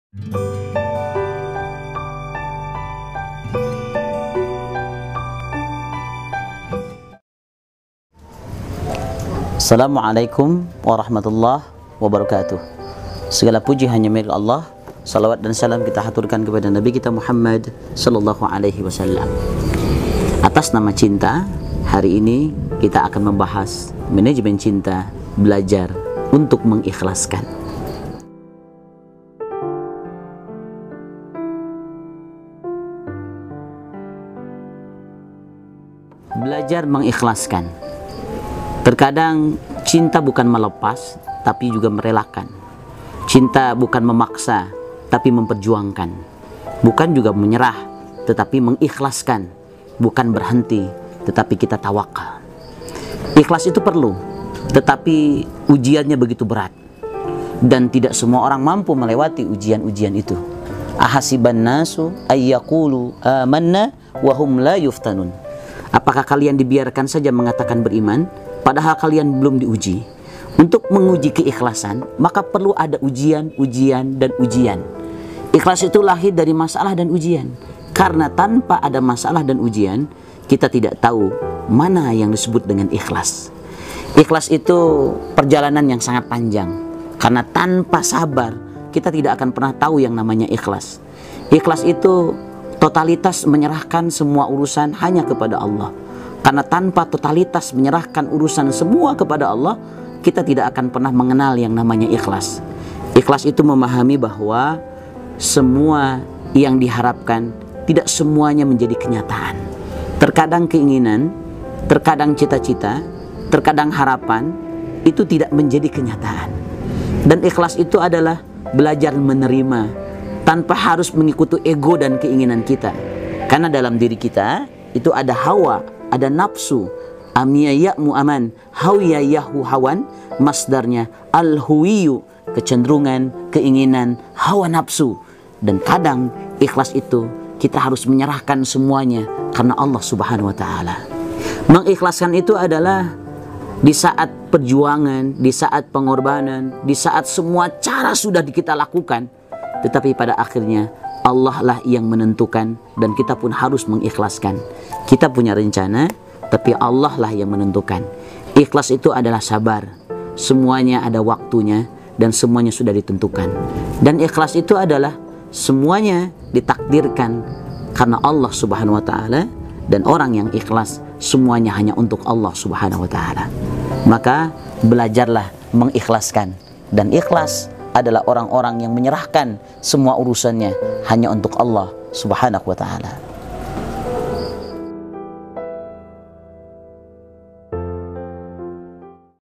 Assalamualaikum warahmatullahi wabarakatuh. Segala puji hanya milik Allah. Salawat dan salam kita haturkan kepada Nabi kita Muhammad sallallahu alaihi wasallam. Atas nama cinta, hari ini kita akan membahas manajemen cinta, belajar untuk mengikhlaskan. Belajar mengikhlaskan. Terkadang cinta bukan melepas, tapi juga merelakan. Cinta bukan memaksa, tapi memperjuangkan. Bukan juga menyerah, tetapi mengikhlaskan. Bukan berhenti, tetapi kita tawakal. Ikhlas itu perlu, tetapi ujiannya begitu berat. Dan tidak semua orang mampu melewati ujian-ujian itu. Ahasiban nasu ayyaqulu amanna wa hum la yuftanun. Apakah kalian dibiarkan saja mengatakan beriman, padahal kalian belum diuji? Untuk menguji keikhlasan, maka perlu ada ujian, dan ujian. Ikhlas itu lahir dari masalah dan ujian. Karena tanpa ada masalah dan ujian, kita tidak tahu mana yang disebut dengan ikhlas. Ikhlas itu perjalanan yang sangat panjang. Karena tanpa sabar, kita tidak akan pernah tahu yang namanya ikhlas. Ikhlas itu totalitas menyerahkan semua urusan hanya kepada Allah. Karena tanpa totalitas menyerahkan urusan semua kepada Allah, kita tidak akan pernah mengenal yang namanya ikhlas. Ikhlas itu memahami bahwa semua yang diharapkan tidak semuanya menjadi kenyataan. Terkadang keinginan, terkadang cita-cita, terkadang harapan itu tidak menjadi kenyataan. Dan ikhlas itu adalah belajar menerima tanpa harus mengikuti ego dan keinginan kita. Karena dalam diri kita itu ada hawa, ada nafsu. Amiyaya'mu aman, hawiyayahu hawan, masdarnya al-huwiyu, kecenderungan, keinginan, hawa nafsu. Dan kadang ikhlas itu kita harus menyerahkan semuanya karena Allah Subhanahu wa taala. Mengikhlaskan itu adalah di saat perjuangan, di saat pengorbanan, di saat semua cara sudah kita lakukan, tetapi pada akhirnya Allah lah yang menentukan dan kita pun harus mengikhlaskan. Kita punya rencana, tapi Allah lah yang menentukan. Ikhlas itu adalah sabar. Semuanya ada waktunya dan semuanya sudah ditentukan. Dan ikhlas itu adalah semuanya ditakdirkan karena Allah Subhanahu wa taala, dan orang yang ikhlas semuanya hanya untuk Allah Subhanahu wa taala. Maka belajarlah mengikhlaskan, dan ikhlas adalah orang-orang yang menyerahkan semua urusannya hanya untuk Allah Subhanahu wa taala.